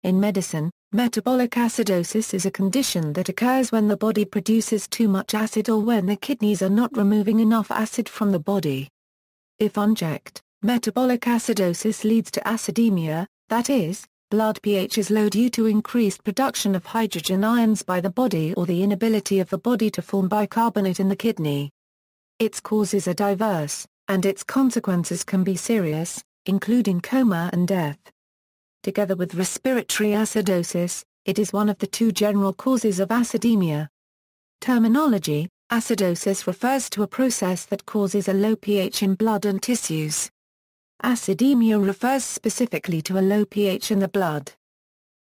In medicine, metabolic acidosis is a condition that occurs when the body produces too much acid or when the kidneys are not removing enough acid from the body. If unchecked, metabolic acidosis leads to acidemia, that is, blood pH is low due to increased production of hydrogen ions by the body or the inability of the body to form bicarbonate in the kidney. Its causes are diverse, and its consequences can be serious, including coma and death. Together with respiratory acidosis, it is one of the two general causes of acidemia. Terminology: acidosis refers to a process that causes a low pH in blood and tissues. Acidemia refers specifically to a low pH in the blood.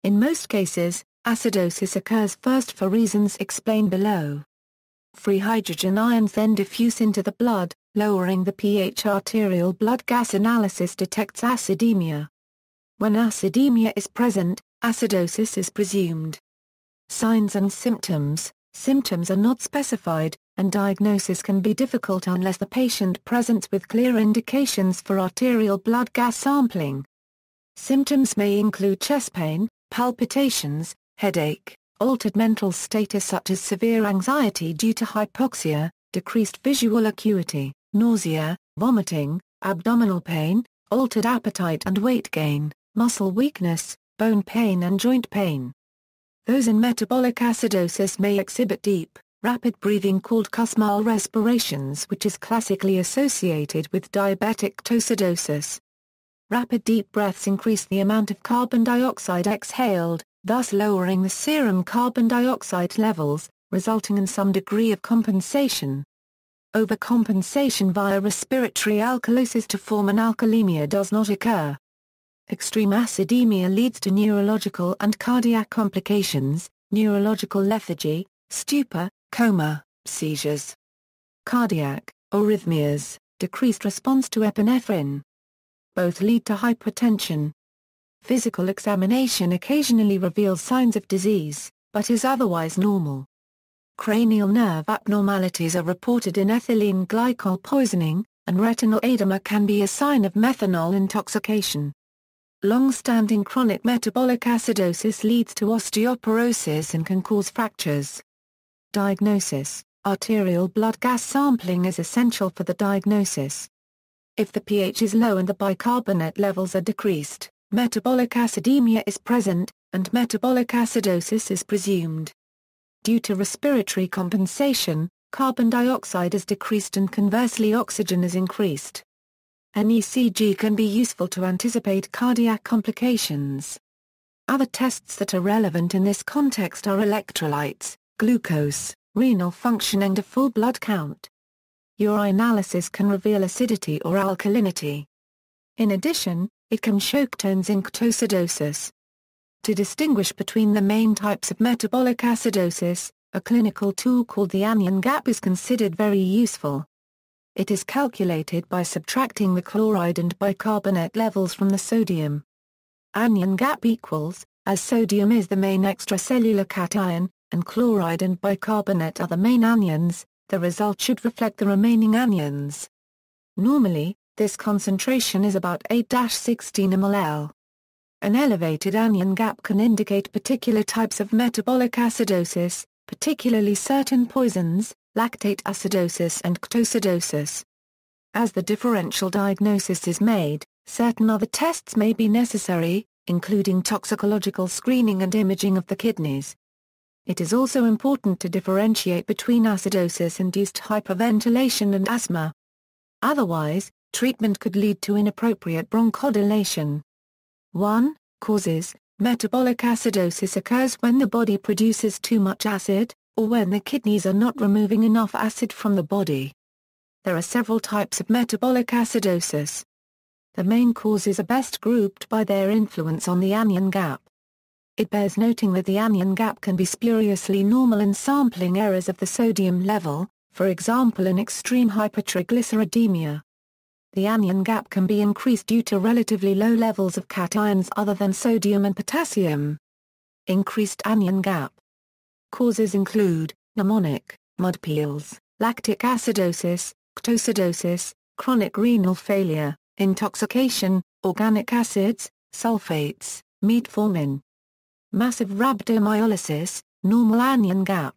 In most cases, acidosis occurs first for reasons explained below. Free hydrogen ions then diffuse into the blood, lowering the pH. Arterial blood gas analysis detects acidemia. When acidemia is present, acidosis is presumed. Signs and symptoms: symptoms are not specified, and diagnosis can be difficult unless the patient presents with clear indications for arterial blood gas sampling. Symptoms may include chest pain, palpitations, headache, altered mental status such as severe anxiety due to hypoxia, decreased visual acuity, nausea, vomiting, abdominal pain, altered appetite and weight gain, muscle weakness, bone pain and joint pain. Those in metabolic acidosis may exhibit deep, rapid breathing called Kussmaul respirations, which is classically associated with diabetic ketoacidosis. Rapid deep breaths increase the amount of carbon dioxide exhaled, thus lowering the serum carbon dioxide levels, resulting in some degree of compensation. Overcompensation via respiratory alkalosis to form an alkalemia does not occur. Extreme acidemia leads to neurological and cardiac complications, neurological lethargy, stupor, coma, seizures. Cardiac, arrhythmias, decreased response to epinephrine. Both lead to hypertension. Physical examination occasionally reveals signs of disease, but is otherwise normal. Cranial nerve abnormalities are reported in ethylene glycol poisoning, and retinal edema can be a sign of methanol intoxication. Long-standing chronic metabolic acidosis leads to osteoporosis and can cause fractures. Diagnosis: arterial blood gas sampling is essential for the diagnosis. If the pH is low and the bicarbonate levels are decreased, metabolic acidemia is present, and metabolic acidosis is presumed. Due to respiratory compensation, carbon dioxide is decreased and conversely oxygen is increased. An ECG can be useful to anticipate cardiac complications. Other tests that are relevant in this context are electrolytes, glucose, renal function and a full blood count. Urinalysis can reveal acidity or alkalinity. In addition, it can show ketones in ketoacidosis. To distinguish between the main types of metabolic acidosis, a clinical tool called the Anion Gap is considered very useful. It is calculated by subtracting the chloride and bicarbonate levels from the sodium. Anion Gap equals, as sodium is the main extracellular cation, and chloride and bicarbonate are the main anions, the result should reflect the remaining anions. Normally, this concentration is about 8-16 ml. An elevated anion gap can indicate particular types of metabolic acidosis, particularly certain poisons, lactate acidosis and ketoacidosis. As the differential diagnosis is made, certain other tests may be necessary, including toxicological screening and imaging of the kidneys. It is also important to differentiate between acidosis-induced hyperventilation and asthma. Otherwise, treatment could lead to inappropriate bronchodilation. 1. Causes: metabolic acidosis occurs when the body produces too much acid, or when the kidneys are not removing enough acid from the body. There are several types of metabolic acidosis. The main causes are best grouped by their influence on the anion gap. It bears noting that the anion gap can be spuriously normal in sampling errors of the sodium level, for example in extreme hypertriglyceridemia. The anion gap can be increased due to relatively low levels of cations other than sodium and potassium. Increased anion gap causes include mnemonic, mud peels, lactic acidosis, ketoacidosis, chronic renal failure, intoxication, organic acids, sulfates, metformin. massive rhabdomyolysis, normal anion gap.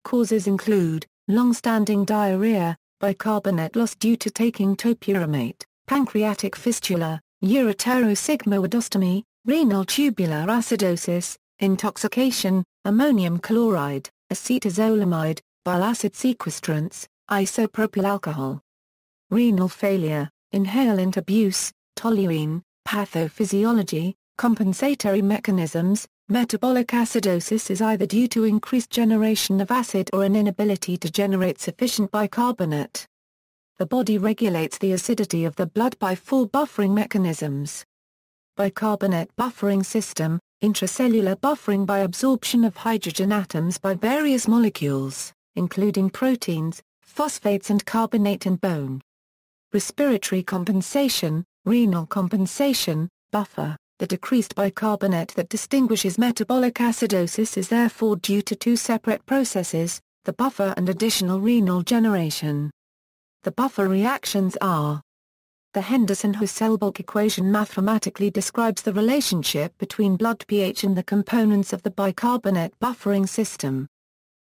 Causes include long-standing diarrhea, bicarbonate loss due to taking topiramate, pancreatic fistula, ureterosigmoidostomy, renal tubular acidosis, intoxication, ammonium chloride, acetazolamide, bile acid sequestrants, isopropyl alcohol. Renal failure, inhalant abuse, toluene, pathophysiology, compensatory mechanisms. Metabolic acidosis is either due to increased generation of acid or an inability to generate sufficient bicarbonate. The body regulates the acidity of the blood by 4 buffering mechanisms. Bicarbonate buffering system, intracellular buffering by absorption of hydrogen atoms by various molecules, including proteins, phosphates and carbonate in bone. Respiratory compensation, renal compensation, buffer. The decreased bicarbonate that distinguishes metabolic acidosis is therefore due to 2 separate processes, the buffer and additional renal generation. The buffer reactions are: the Henderson-Hasselbalch equation mathematically describes the relationship between blood pH and the components of the bicarbonate buffering system.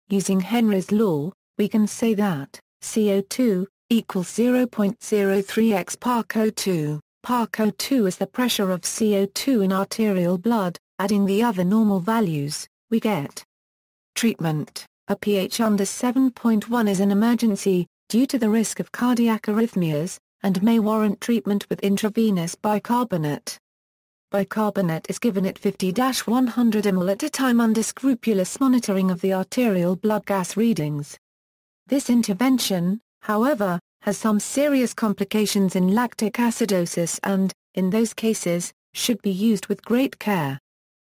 Using Henry's law, we can say that CO2 equals 0.03 x PaCO2. PaCO2 is the pressure of CO2 in arterial blood. Adding the other normal values, we get treatment. A pH under 7.1 is an emergency, due to the risk of cardiac arrhythmias, and may warrant treatment with intravenous bicarbonate. Bicarbonate is given at 50-100 ml at a time under scrupulous monitoring of the arterial blood gas readings. This intervention, however, has some serious complications in lactic acidosis and, in those cases, should be used with great care.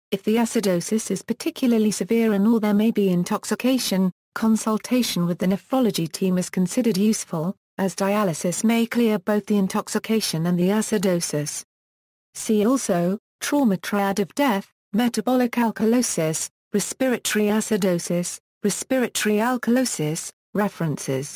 If the acidosis is particularly severe and/or there may be intoxication, consultation with the nephrology team is considered useful, as dialysis may clear both the intoxication and the acidosis. See also, trauma triad of death, metabolic alkalosis, respiratory acidosis, respiratory alkalosis. References